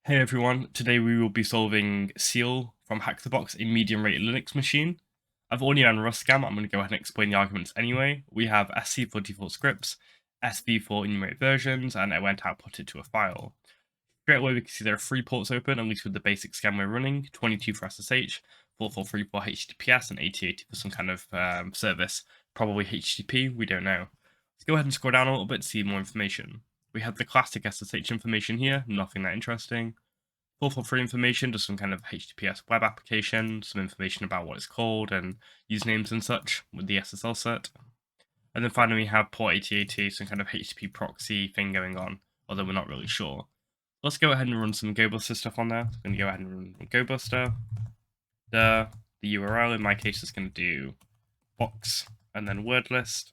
Hey everyone, today we will be solving Seal from HackTheBox, a medium-rate Linux machine. I've already run RustScam, I'm going to go ahead and explain the arguments anyway. We have SC for default scripts, SV for enumerate versions, and I went to output it to a file. Straight away we can see there are 3 ports open, at least with the basic scam we're running, 22 for SSH, 443 for HTTPS, and 8080 for some kind of service, probably HTTP, we don't know. Let's go ahead and scroll down a little bit to see more information. We have the classic SSH information here, nothing that interesting. 443 information, just some kind of HTTPS web application, some information about what it's called and usernames and such with the SSL cert. And then finally we have port 8080, some kind of HTTP proxy thing going on, although we're not really sure. Let's go ahead and run some GoBuster stuff on there. I'm going to go ahead and run GoBuster. The URL in my case is going to do box and then word list,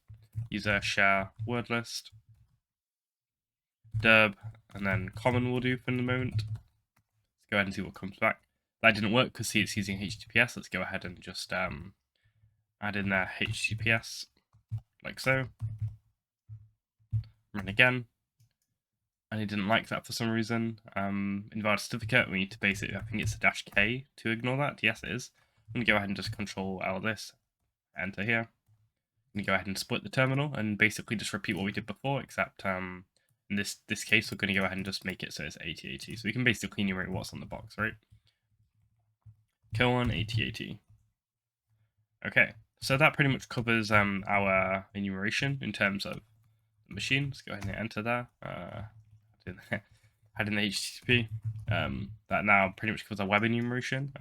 user share word list, derb, and then common will do for the moment. Go ahead and see what comes back. That didn't work because see it's using HTTPS. Let's go ahead and just add in there HTTPS like so. Run again. And it didn't like that for some reason. Invalid certificate, we need to basically, I think it's a -K to ignore that. Yes, it is. I'm going to go ahead and just Control L this, enter here. I'm going to go ahead and split the terminal and basically just repeat what we did before, except in this case, we're going to go ahead and just make it so it's 8080. So we can basically enumerate what's on the box, right? Colon 8080. Okay, so that pretty much covers our enumeration in terms of the machine. Let's go ahead and enter there. Add in the HTTP. That now pretty much covers our web enumeration.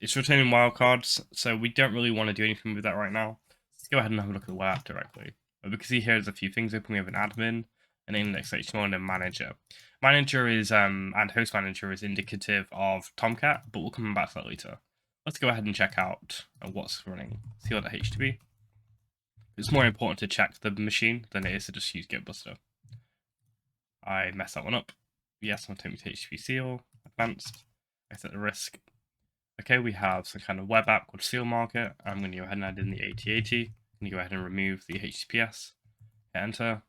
It's returning wildcards, so we don't really want to do anything with that right now. Let's go ahead and have a look at the web app directly. But we can see here there's a few things open. We have an admin, an index.html, and a manager. Manager is and host manager is indicative of Tomcat, but we'll come back to that later. Let's go ahead and check out what's running. Seal.html. It's more important to check the machine than it is to just use GitBuster. I messed that one up. Yes, I'll take me to HTTP seal, advanced. I set the risk. Okay, we have some kind of web app called Seal Market. I'm going to go ahead and add in the 8080. I'm going to go ahead and remove the HTTPS. Hit enter.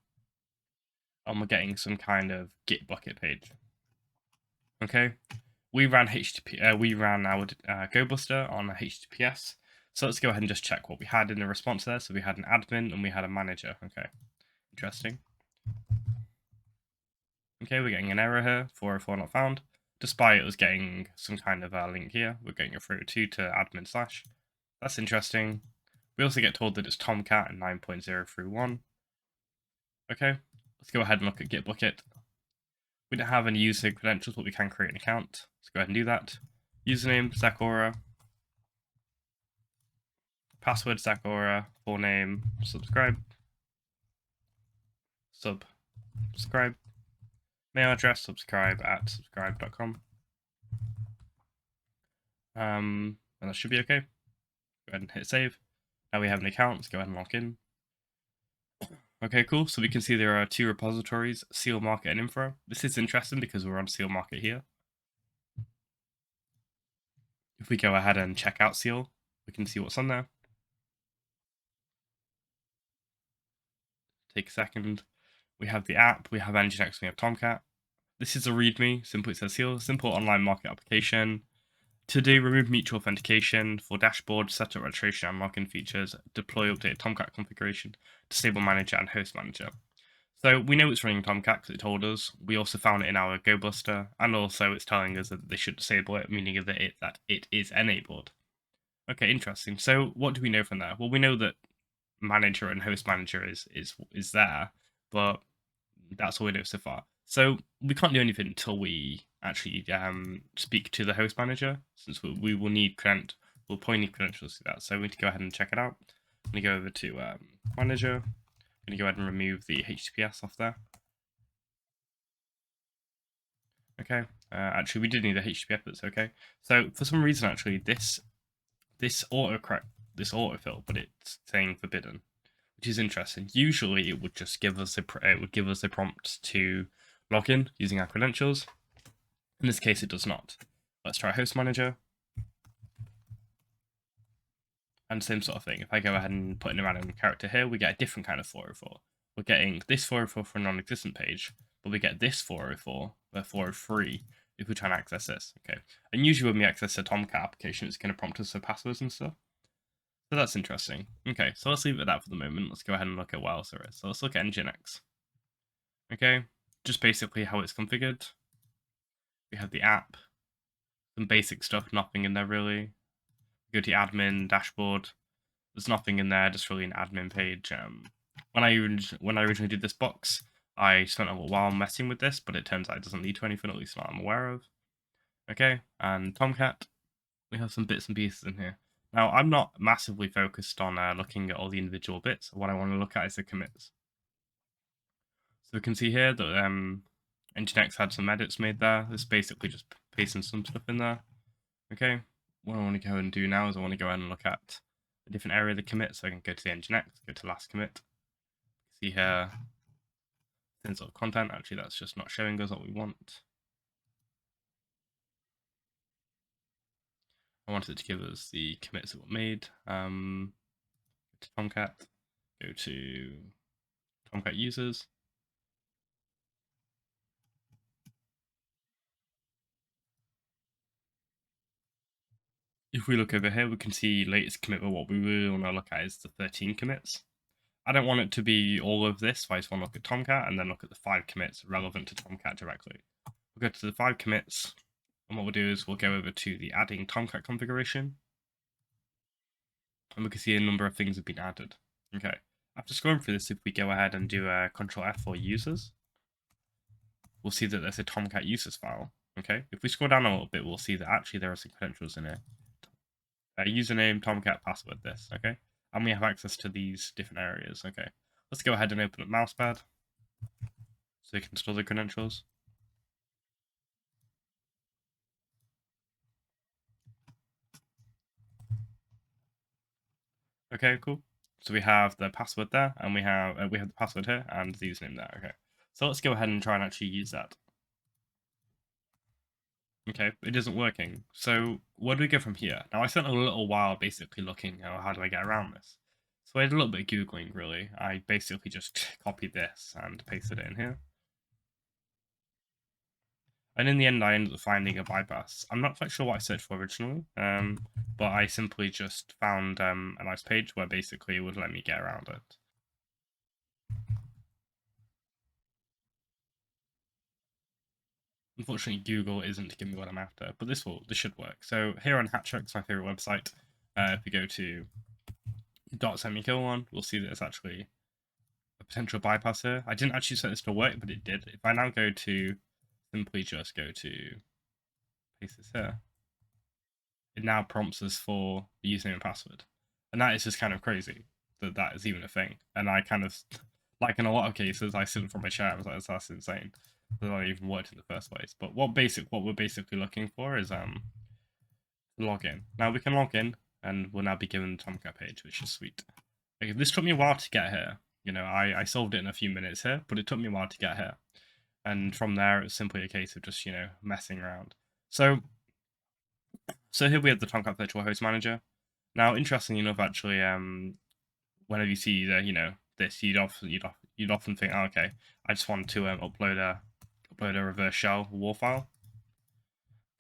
And we're getting some kind of gitbucket page. Okay, we ran our GoBuster on a HTTPS. So let's go ahead and just check what we had in the response there. So we had an admin and we had a manager. Okay, interesting. Okay, we're getting an error here, 404 not found. Despite it was getting some kind of link here, we're getting a 302 to admin /. That's interesting. We also get told that it's Tomcat and 9.031. Okay, let's go ahead and look at gitbucket. We don't have any user credentials, but we can create an account. Let's go ahead and do that. Username, Sakura. Password, Sakura. Full name, subscribe. Subscribe. Mail address, subscribe@subscribe.com. And that should be okay. Go ahead and hit save. Now we have an account. Let's go ahead and log in. Okay, cool. So we can see there are 2 repositories, Seal Market and Info. This is interesting because we're on Seal Market here. If we go ahead and check out Seal, we can see what's on there. Take a second. We have the app, we have NGINX, we have Tomcat. This is a README, simply it says Seal, simple online market application. To do, remove mutual authentication for dashboard, setup registration and login features, deploy update Tomcat configuration, disable manager and host manager. So we know it's running Tomcat because it told us. We also found it in our GoBuster, and also it's telling us that they should disable it, meaning that it is enabled. Okay, interesting. So what do we know from there? Well, we know that manager and host manager is there, but that's all we know so far. So we can't do anything until we actually speak to the host manager, since we will need we'll probably need credentials to that. So we need to go ahead and check it out. I'm going to go over to manager. I'm going to go ahead and remove the HTTPS off there. Okay, actually we did need a HTTPS, but it's okay. So for some reason, actually, this autofill, but it's saying forbidden, which is interesting. Usually it would just give us a prompt to log in using our credentials. In this case, it does not. Let's try host manager. And same sort of thing. If I go ahead and put in a random character here, we get a different kind of 404. We're getting this 404 for a non-existent page, but we get this 404, 403 if we try and access this. Okay, and usually when we access a Tomcat application, it's going to prompt us for passwords and stuff. So that's interesting. Okay, so let's leave it at that for the moment. Let's go ahead and look at what else there is. So let's look at NGINX. Okay, just basically how it's configured. We have the app, some basic stuff, nothing in there really. Go to admin, dashboard. There's nothing in there, just really an admin page. When I originally did this box, I spent a little while messing with this, but it turns out it doesn't lead to anything, at least not I'm aware of. Okay, and Tomcat, we have some bits and pieces in here. Now, I'm not massively focused on looking at all the individual bits. What I want to look at is the commits. So we can see here that NGINX had some edits made there. This is basically just pasting some stuff in there. Okay, what I want to go and do now is I want to go ahead and look at a different area of the commit. So I can go to the NGINX, go to last commit. See here, things of content. Actually, that's just not showing us what we want. I wanted it to give us the commits that were made. Go to Tomcat, go to Tomcat users. If we look over here, we can see latest commit, but what we really want to look at is the 13 commits. I don't want it to be all of this, so I just want to look at Tomcat and then look at the 5 commits relevant to Tomcat directly. We'll go to the 5 commits, and what we'll do is we'll go over to the adding Tomcat configuration, and we can see a number of things have been added. Okay, after scrolling through this, if we go ahead and do a Control F for users, we'll see that there's a Tomcat users file. Okay, if we scroll down a little bit, we'll see that actually there are some credentials in here. Username, Tomcat, password, this, okay? And we have access to these different areas, okay? Let's go ahead and open up Mousepad so you can store the credentials. Okay, cool. So we have the password there, and we have the password here and the username there, okay? So let's go ahead and try and actually use that. Okay, it isn't working. So where do we go from here? Now I spent a little while basically looking, how do I get around this? So I did a little bit of Googling, really. I basically just copied this and pasted it in here. And in the end, I ended up finding a bypass. I'm not quite sure what I searched for originally, but I simply just found a nice page where basically it would let me get around it. Unfortunately, Google isn't giving me what I'm after, but this should work. So here on HackTheBox, my favorite website, if we go to .semicolon, we'll see that it's actually a potential bypass here. I didn't actually set this to work, but it did. If I now go to simply just go to paste this here, it now prompts us for the username and password. And that is just kind of crazy that that is even a thing. And I kind of, like in a lot of cases, I sit from my chair, I was like, that's insane that I even worked in the first place. But what we're basically looking for is login. Now we can log in and we'll now be given the Tomcat page, which is sweet. Okay, this took me a while to get here. You know, I solved it in a few minutes here, but it took me a while to get here. And from there, it's simply a case of just, you know, messing around. So here we have the Tomcat Virtual Host Manager. Now, interestingly enough, actually, whenever you see the, you know, this, you'd often think, oh, okay, I just want to upload a reverse shell war file.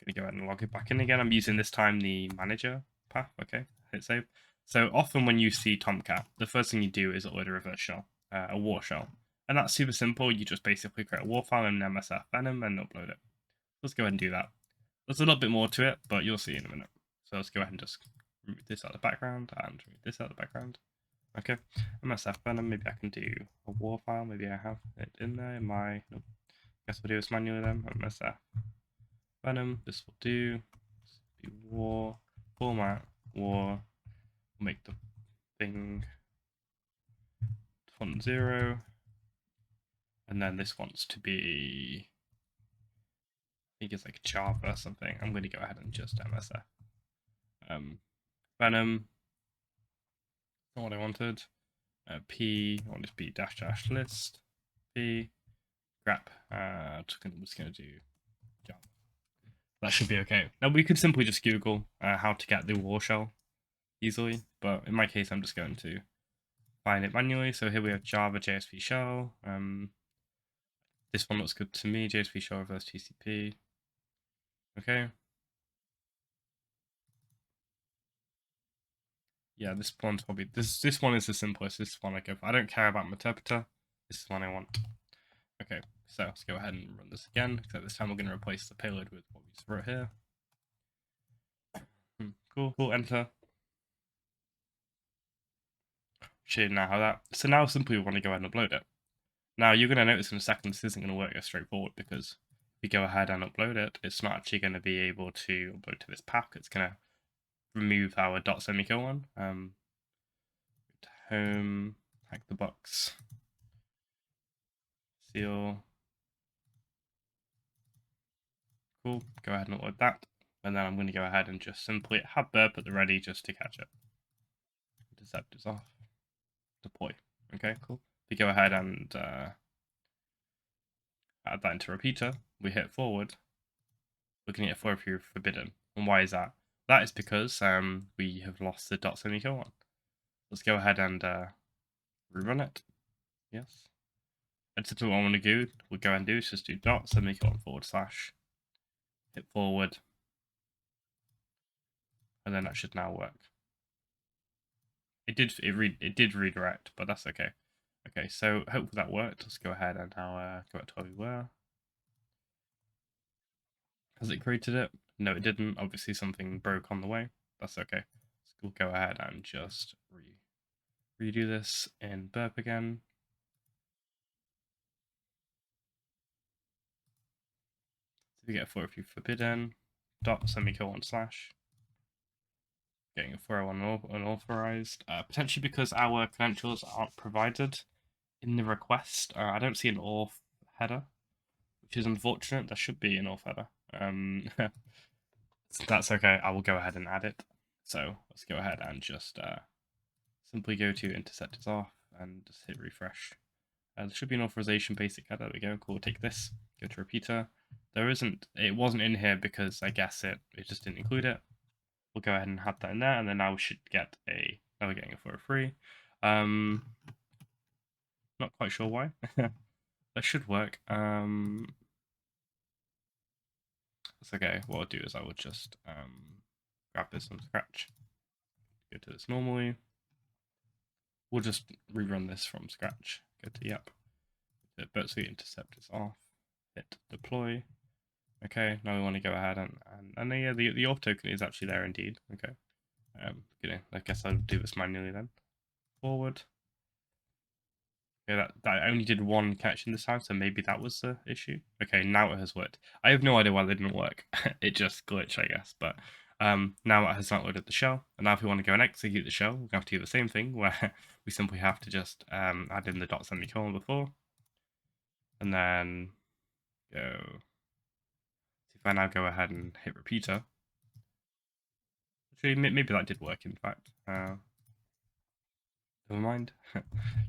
Gonna go ahead and log it back in again. I'm using this time the manager path. Okay, hit save. So often when you see Tomcat, the first thing you do is upload a reverse shell, a war shell, and that's super simple. You just basically create a war file in MSF Venom and upload it. Let's go ahead and do that. There's a little bit more to it, but you'll see in a minute. So let's go ahead and just remove this out of the background and remove this out of the background. Okay, MSF Venom, maybe I can do a war file. Maybe I have it in there in my, nope. Guess we'll do this manually then. MSF Venom, this will do. This will be war, format, war. We'll make the thing font 0. And then this wants to be, I think it's like Java or something. I'm going to go ahead and just MSF. Venom, not what I wanted. P, I want this be dash dash list. P, grep. I'm just going to do Java. That should be okay. Now we could simply just Google how to get the war shell easily, but in my case, I'm just going to find it manually. So here we have Java JSP shell. This one looks good to me. JSP shell reverse TCP. Okay. Yeah, this one's probably this one is the simplest. This one I go for. I don't care about my interpreter. This is one I want. Okay, so let's go ahead and run this again, except this time we're going to replace the payload with what we just wrote here. Cool, enter. Show you now how that. So now simply we want to go ahead and upload it. Now you're going to notice in a second this isn't going to work as straightforward because if we go ahead and upload it, it's not actually going to be able to upload to this pack. It's going to remove our dot semicolon. Home, HackTheBox, seal. Cool, go ahead and upload that. And then I'm going to go ahead and just simply have burp at the ready just to catch it. Intercept is off. Deploy. Okay, cool. We go ahead and add that into repeater. We hit forward. We're going to get for forbidden. And why is that? That is because we have lost the dot semicolon. Let's go ahead and rerun it. Yes. And so what I want to do, we'll go and do is just do dot semicolon / hit forward, and then that should now work. It did redirect, but that's okay. Okay, so hopefully that worked. Let's go ahead and now go back to where we were. Has it created it? No, it didn't. Obviously something broke on the way. That's okay. So we'll go ahead and just redo this in burp again. So we get for if you forbidden dot semicolon / getting a 401 unauthorized, potentially because our credentials aren't provided in the request. I don't see an auth header, which is unfortunate. There should be an auth header. That's okay. I will go ahead and add it. So let's go ahead and just simply go to intercept is off and just hit refresh. There should be an authorization basic header. There we go. Cool. Take this. Go to repeater. It wasn't in here because I guess it just didn't include it. We'll go ahead and have that in there, and then now we should get now we're getting it for a free. Not quite sure why. That should work. That's okay. What I'll do is I will just grab this from scratch. Go to this normally. We'll just rerun this from scratch. Go to yep. The Bertsuite intercept is off. Hit deploy. Okay, now we want to go ahead and yeah, the auth token is actually there indeed. Okay. I guess I'll do this manually then. Forward. Yeah, that only did one connection this time, so maybe that was the issue. Okay, now it has worked. I have no idea why they didn't work. It just glitched, I guess. But now it has not loaded the shell. And now if we want to go and execute the shell, we're going to have to do the same thing, where we simply have to just add in the dot semicolon before. And then go. See if I now go ahead and hit repeater. Actually, maybe that did work, in fact. Never mind.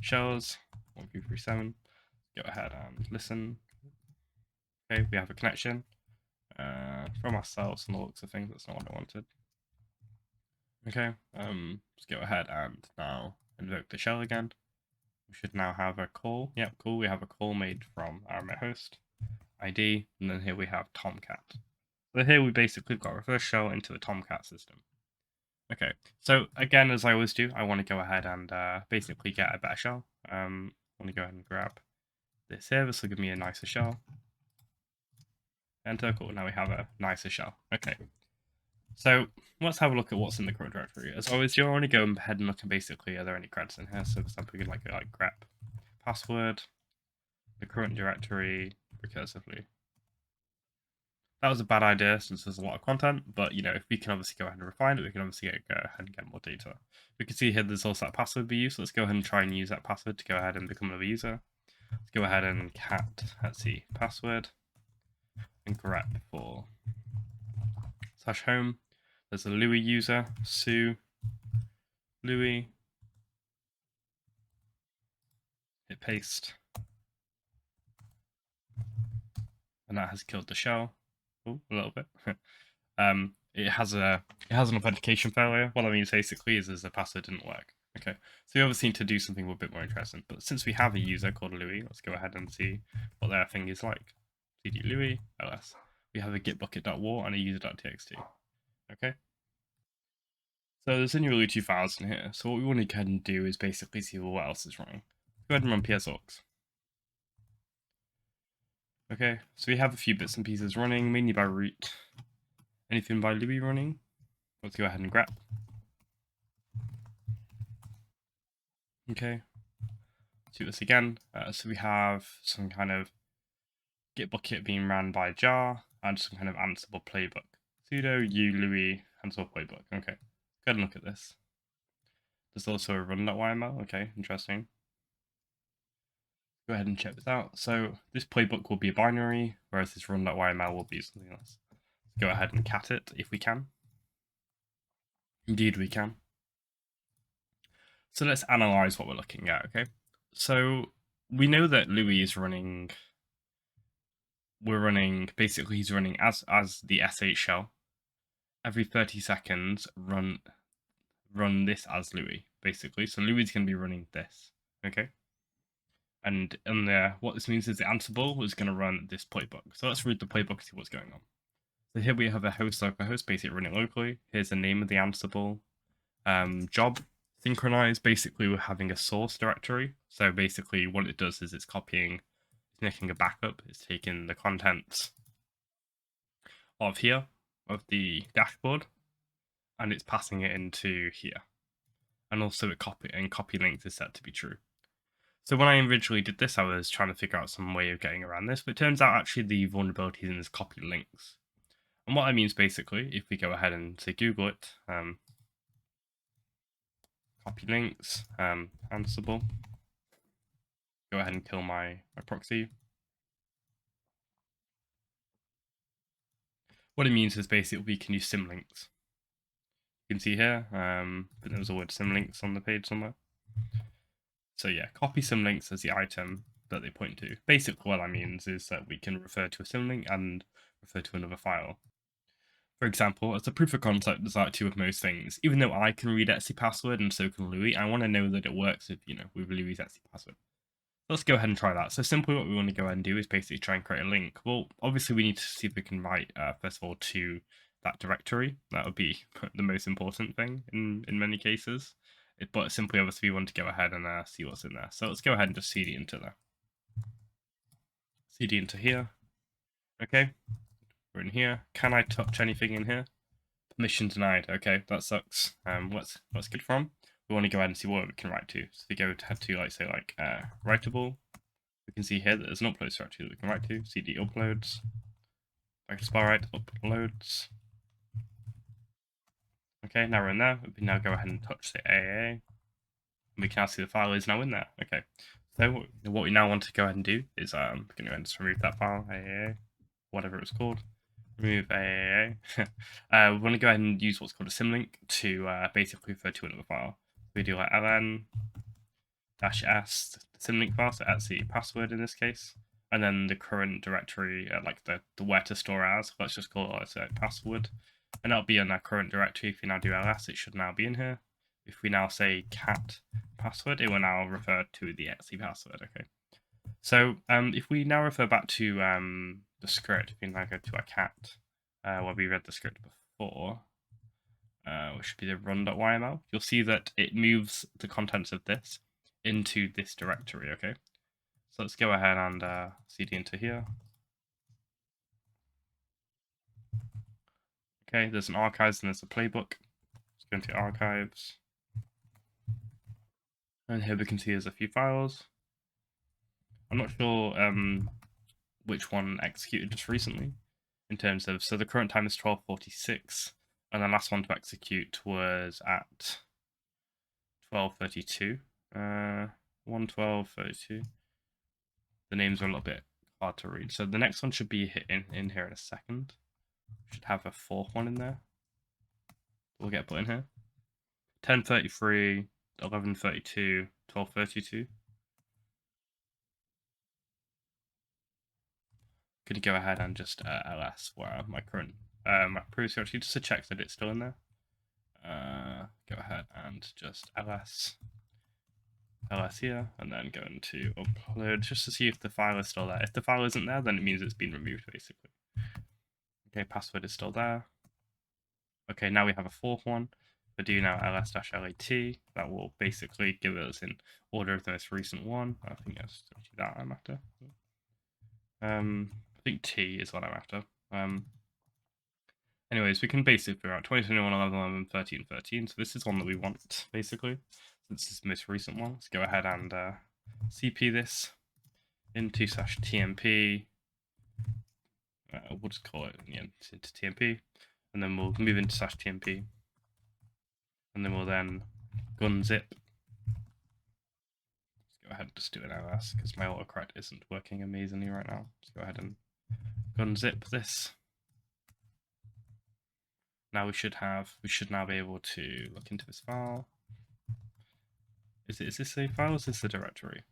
Shells, 1237. Go ahead and listen. Okay, we have a connection from ourselves and the looks of things. That's not what I wanted. Okay, let's go ahead and now invoke the shell again. We should now have a call. Yep, cool. We have a call made from our remote host ID, and then here we have tomcat. So here we basically got reverse shell into the tomcat system. Okay, so again, as I always do, I want to go ahead and basically get a better shell. I want to go ahead and grab this here. This will give me a nicer shell. Enter. Cool. Now we have a nicer shell. Okay. So let's have a look at what's in the current directory. As always, you want to go ahead and look at basically are there any creds in here. So for example, we can like grep password, the current directory recursively. That was a bad idea since there's a lot of content, but you know, if we can obviously go ahead and refine it, we can obviously go ahead and get more data. We can see here there's also that password we use. So let's go ahead and try and use that password to go ahead and become another user. Let's go ahead and cat, let's see, password and grep for /home. There's a Louis user, Sue, Louis, hit paste, and that has killed the shell. Oh, a little bit. It has an authentication failure. What I mean basically is the password didn't work. Okay, so we obviously need to do something a bit more interesting. But since we have a user called Louis, let's go ahead and see what their thing is like. cd Louis ls. we have a gitbucket.war and a user.txt. Okay. So there's only really 2 files in here. So what we want to go ahead and do is basically see what else is running. Go ahead and run psaux. Okay, so we have a few bits and pieces running, mainly by root. Anything by Louis running? Let's go ahead and grep. Okay, let's do this again. So we have some kind of gitbucket being ran by jar and some kind of ansible-playbook. Sudo u Louis ansible-playbook. Okay, go ahead and look at this. There's also a run.yml. Okay, interesting. Go ahead and check this out. So this playbook will be a binary, whereas this run.yml will be something else. Let's go ahead and cat it if we can. Indeed we can. So let's analyze what we're looking at, okay? So we know that Louis is running, basically he's running as the sh shell. Every 30 seconds, run this as Louis, basically. So Louis is going to be running this, okay? And what this means is the Ansible is going to run this playbook. So let's read the playbook and see what's going on. So here we have a host localhost, basically running locally. Here's the name of the Ansible. Job synchronize, basically we're having a source directory. So basically what it does is it's making a backup. It's taking the contents of here, of the dashboard, and it's passing it into here. And also copy length is set to be true. So when I originally did this, I was trying to figure out some way of getting around this, but it turns out actually the vulnerability is in this copy links. And what that means basically, if we go ahead and say Google it, copy links, Ansible, go ahead and kill my proxy. What it means is basically we can use symlinks. You can see here, but there was a word symlinks on the page somewhere. So yeah, copy symlinks as the item that they point to. Basically what that means is that we can refer to a symlink and refer to another file. For example, as a proof of concept as I like to with most things, even though I can read etc password and so can Louis, I want to know that it works with Louis' etc password. Let's go ahead and try that. So simply what we want to go ahead and do is basically try and create a link. Well, obviously we need to see if we can write, first of all, to that directory. That would be the most important thing in many cases. But simply, obviously, we want to go ahead and see what's in there. So let's go ahead and just cd into there. Cd into here. Okay, we're in here. Can I touch anything in here? Permission denied. Okay, that sucks. What's good from? We want to go ahead and see what we can write to. So we go to like say writable. We can see here that there's an upload directory that we can write to. Cd uploads. /right uploads. Okay, now we're in there. We can now go ahead and touch the AAA. And we can now see the file is now in there. Okay. So what we now want to go ahead and do is we're going to go ahead and just remove that file, AAA, whatever it's called. Remove AAA. We want to go ahead and use what's called a symlink to basically refer to another file. We do like ln -s, the symlink file, so etc password in this case, and then the current directory, like the where to store as. Let's just call it password, and that'll be in our current directory. If we now do ls, it should now be in here. If we now say cat password, it will now refer to the etc password. Okay. So if we now refer back to the script, if we now go to our cat, where we read the script before, which should be the run.yml, you'll see that it moves the contents of this into this directory, okay? So let's go ahead and cd into here. Okay, there's an archives and there's a playbook. Let's go into archives. And here we can see there's a few files. I'm not sure which one executed just recently in terms of, so the current time is 12:46, and the last one to execute was at 12:32. 1:12:32. The names are a little bit hard to read. So the next one should be in here in a second. Should have a fourth one in there. We'll get put in here. 10:33, 11:32, 12:32. Gonna go ahead and just ls where my current my previous directory, just to check that it's still in there. Go ahead and just ls here, and then go into upload just to see if the file is still there. If the file isn't there, then it means it's been removed basically. Okay, password is still there. Okay, now we have a fourth one. We do now ls-lat. That will basically give us in order of the most recent one. I think that's that I'm after. I think T is what I'm after. Anyways, we can basically figure out 2021, 11, 11, 13, 13. So this is one that we want, basically. This is the most recent one. Let's go ahead and CP this into /tmp. We'll just call it into tmp. And then we'll move into /tmp. And then we'll then gunzip. Let's go ahead and just do an ls because my autocorrect isn't working amazingly right now. Let's go ahead and gunzip this. Now we should now be able to look into this file. Is this a file or is this a directory?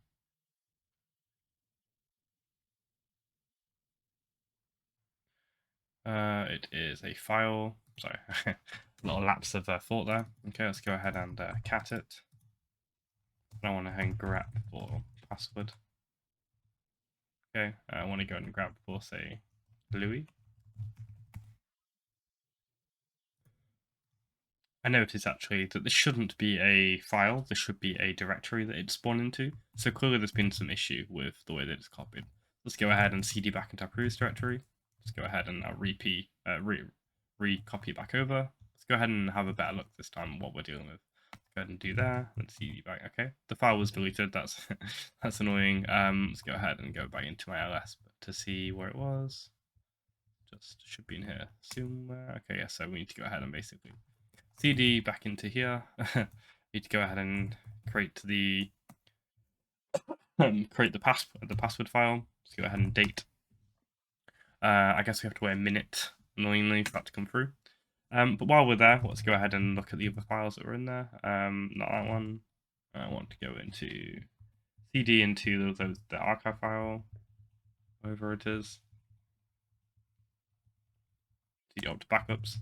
It is a file. Sorry, a little lapse of thought there. Okay, let's go ahead and cat it. I want to hang grep for password. Okay, I want to go and grab for, say, Louis. I noticed actually that this shouldn't be a file, this should be a directory that it's spawned into. So clearly there's been some issue with the way that it's copied. Let's go ahead and cd back into our previous directory. Let's go ahead and re-copy it back over. Let's go ahead and have a better look this time at what we're dealing with. Let's go ahead and do that. Let's cd back. Okay, the file was deleted. That's that's annoying. Let's go ahead and go back into my ls to see where it was. Just should be in here somewhere. Okay, yeah. So we need to go ahead and basically cd back into here. Need to go ahead and create the password file. Let's go ahead and date. I guess we have to wait a minute annoyingly for that to come through. But while we're there, let's go ahead and look at the other files that were in there. Not that one. I want to go into cd into the archive file, wherever it is. Cd up to backups.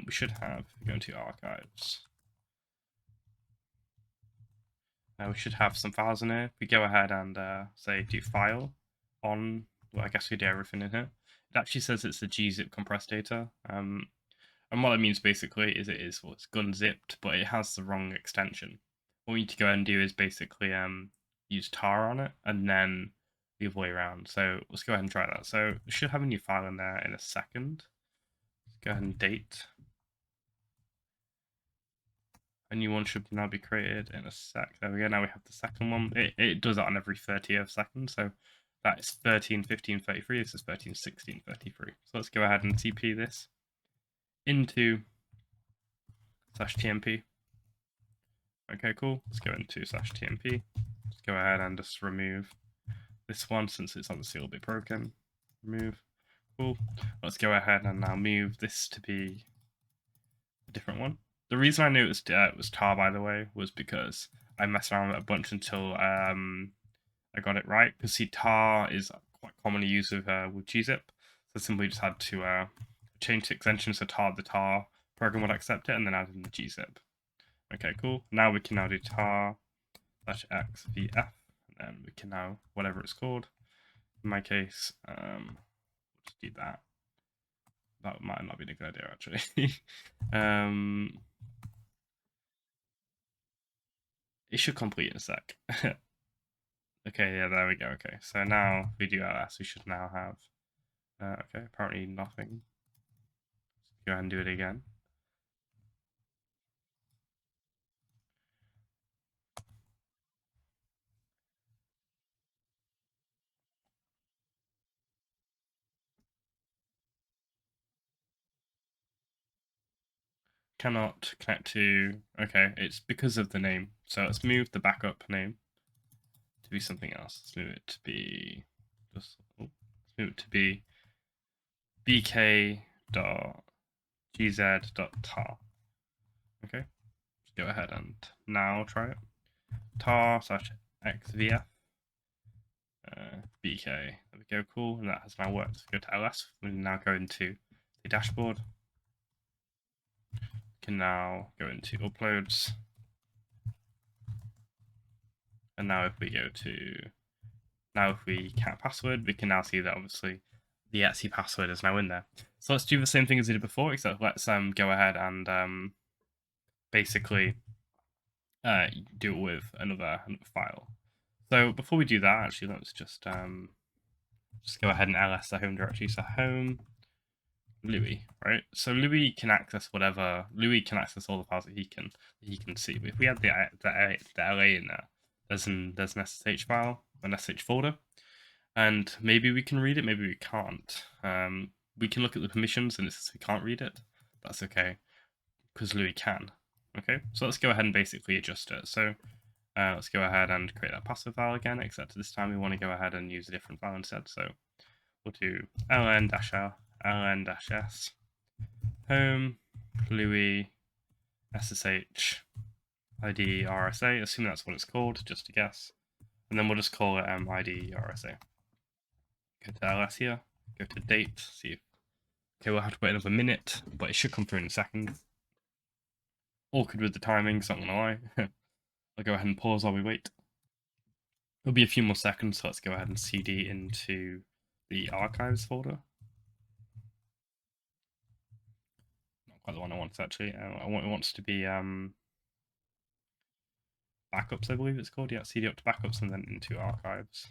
We should have, go into archives. We should have some files in here. If we go ahead and say do file on, well, I guess we do everything in here. It actually says it's a gzip compressed data. And what that means basically is it's gunzipped, but it has the wrong extension. What we need to go ahead and do is basically use tar on it and then the other way around. So let's go ahead and try that. So we should have a new file in there in a second. Let's go ahead and date. A new one should now be created in a sec. There we go. Now we have the second one. It does that on every 30th second. So that is 13, 15, 33. This is 13, 16, 33. So let's go ahead and TP this into /tmp. Okay, cool. Let's go into /tmp. Let's go ahead and just remove this one since it's obviously a little bit broken. Remove. Cool. Let's go ahead and now move this to be a different one. The reason I knew it was tar, by the way, was because I messed around with it a bunch until I got it right. Because see, tar is quite commonly used with gzip, so simply just had to change the extension so the tar program would accept it, and then add in the gzip. Okay, cool. Now we can now do tar /xvf, and then we can now whatever it's called. In my case, we'll just do that. That might not be a good idea actually. It should complete in a sec. Okay, yeah, there we go. Okay, so now if we do ls, we should now have. Okay, apparently nothing. Let's go ahead and do it again. Cannot connect to. Okay, it's because of the name. So let's move the backup name to be something else. Let's move it to be just. Let's move it to be bk.gz.tar. Okay, let's go ahead and now try it. tar/xvf bk. There we go, cool. And that has now worked. Let's go to ls. We can now go into the dashboard. We can now go into uploads. And now if we go to, now if we cat password, we can now see that obviously the Etsy password is now in there. So let's do the same thing as we did before, except let's go ahead and basically do it with another file. So before we do that, actually, let's just go ahead and ls the home directory. So home Louis, right? So Louis can access whatever. Louis can access all the files that he can see. But if we add the LA in there, there's an SSH file, an SSH folder, and maybe we can read it, maybe we can't. We can look at the permissions, and it says we can't read it. That's okay, because Louis can. Okay, so let's go ahead and basically adjust it. So let's go ahead and create that passive file again, except this time we want to go ahead and use a different file instead. So we'll do ln-l, ln-s, home, Louis, ssh, id rsa, assuming that's what it's called, just to guess. And then we'll just call it id rsa. Go to ls here, go to date, see if, okay, we'll have to wait another minute, but it should come through in a second. Awkward with the timing, so I'm not gonna lie. I'll go ahead and pause while we wait. It'll be a few more seconds, so let's go ahead and cd into the archives folder. Not quite the one I want, actually. It wants to be backups, I believe it's called. Yeah, cd up to backups and then into archives.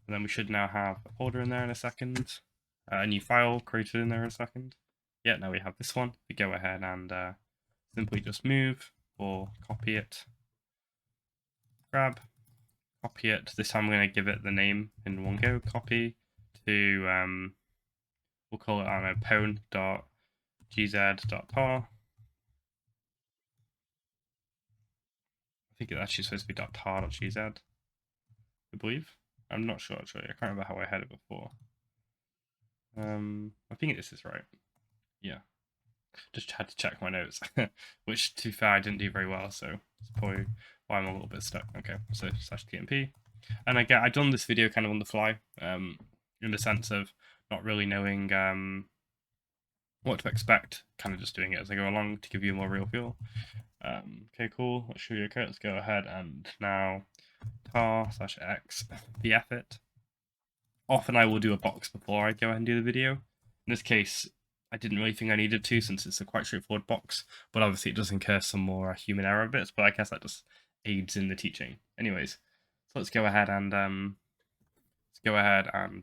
And then we should now have a folder in there in a second. A new file created in there in a second. Yeah, now we have this one. We go ahead and simply just move or copy it. Grab, copy it. This time I'm going to give it the name in one go. Copy to, we'll call it, I don't know, pwn.gz.tar. I think it's actually supposed to be .tar.gz, I believe. I'm not sure, actually. I can't remember how I had it before. I think this is right. Yeah. Just had to check my notes, which, to be fair, I didn't do very well, so that's probably why I'm a little bit stuck. Okay, so /tmp. And again, I've done this video kind of on the fly, in the sense of not really knowing what to expect, kind of just doing it as I go along to give you a more real feel. Okay, cool. Let's show you. Okay, let's go ahead and now tar/x the it. Often I will do a box before I go ahead and do the video. In this case, I didn't really think I needed to, since it's a quite straightforward box, but obviously it does incur some more human error bits, but I guess that just aids in the teaching. Anyways, so let's go ahead and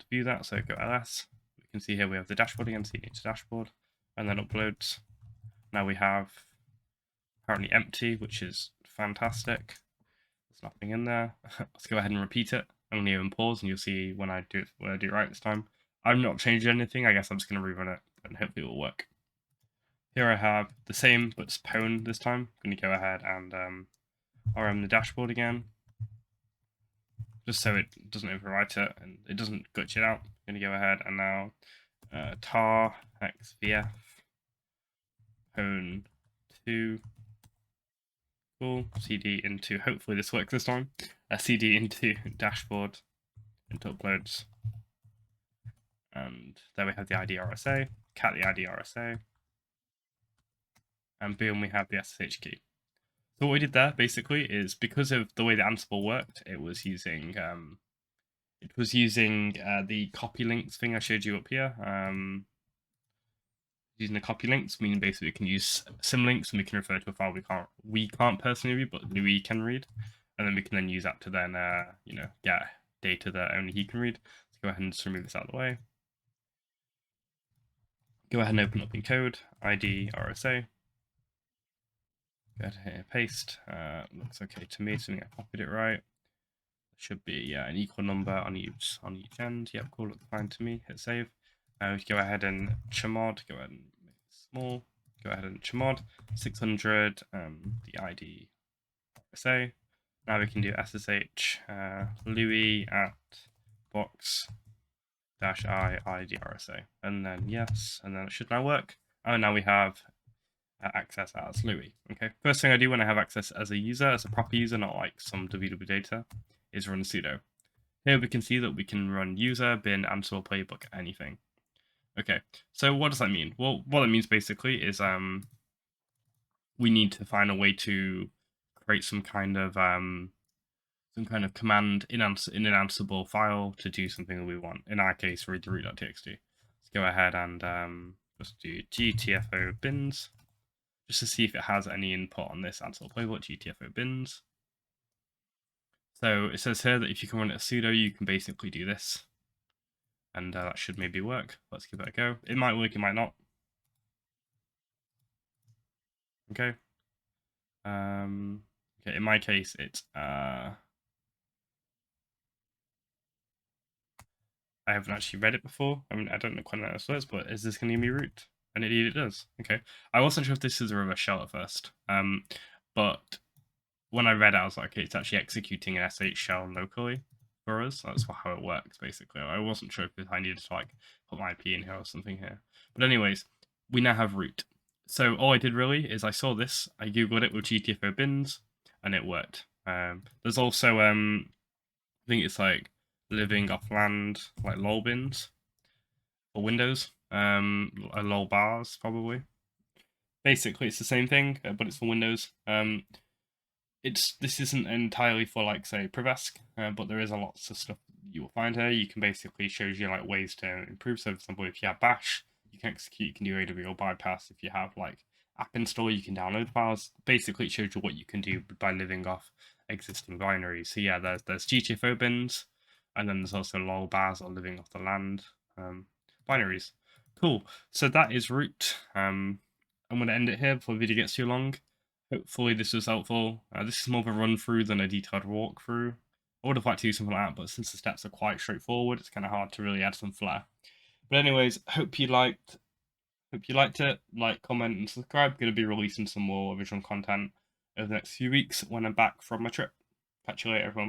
view that. So go ls. We can see here we have the dashboard again, cd to dashboard, and then uploads. Now we have apparently empty, which is fantastic. There's nothing in there. Let's go ahead and repeat it. I'm going to even pause, and you'll see when I do it right this time. I'm not changing anything. I guess I'm just going to rerun it, and hopefully it will work. Here I have the same, but it's pwn this time. I'm going to go ahead and rm the dashboard again, just so it doesn't overwrite it and it doesn't glitch it out. I'm going to go ahead and now tar xvf pwn 2. Cool. CD into, hopefully this works this time. CD into dashboard, into uploads. And there we have the ID RSA, cat the ID RSA. And boom, we have the SSH key. So what we did there basically is, because of the way the Ansible worked, it was using the copy links thing I showed you up here. Using the copy links, meaning basically we can use symlinks and we can refer to a file we can't personally read, but Louis can read, and then we can then use that to then get data that only he can read. Let's go ahead and just remove this out of the way. Go ahead and open up in code, ID RSA. Go ahead here, paste. Looks okay to me, so I copied it right. It should be an equal number on each end. Yep, cool, looks fine to me. Hit save. Go ahead and chmod, go ahead and make it small. Go ahead and chmod 600 the ID RSA. Now we can do SSH Louis at box -i ID RSA, and then yes, and then it should now work. And now we have access as Louis. Okay, first thing I do when I have access as a user, as a proper user, not like some www data, is run sudo. Here we can see that we can run user bin ansible-playbook anything. Okay, so what does that mean? Well, what it means basically is we need to find a way to create some kind of some kind of command in an Ansible file to do something that we want. In our case, read the root.txt. Let's go ahead and just do GTFOBins just to see if it has any input on this ansible-playbook GTFOBins. So it says here that if you can run it as sudo, you can basically do this. And that should maybe work. Let's give it a go. It might work, it might not. Okay. Okay, in my case, it's I haven't actually read it before. I mean, I don't know quite how this works, but is this going to give me root? And indeed it does. Okay. I wasn't sure if this is a reverse shell at first. But when I read it, I was like, okay, it's actually executing an sh shell locally for us. That's how it works, basically. I wasn't sure if I needed to like put my IP in here or something here. But anyways, we now have root. So all I did really is I saw this, I googled it with GTFOBins, and it worked. There's also I think it's like living off land, like lol bins for Windows, lol bars probably. Basically, it's the same thing, but it's for Windows. This isn't entirely for like say priv, but there is a lots of stuff you will find here. You can basically shows you like ways to improve. So for example, if you have bash, you can execute, you can do AWL bypass. If you have like app install, you can download files. Basically, it shows you what you can do by living off existing binaries. So yeah, there's GTFOBins, and then there's also lol bars or living off the land binaries. Cool. So that is root. I'm going to end it here before the video gets too long. Hopefully this was helpful. This is more of a run through than a detailed walkthrough. I would have liked to do something like that, but since the steps are quite straightforward, it's kind of hard to really add some flair. But anyways, hope you liked it. Like, comment, and subscribe. Going to be releasing some more original content over the next few weeks when I'm back from my trip. Catch you later, everyone.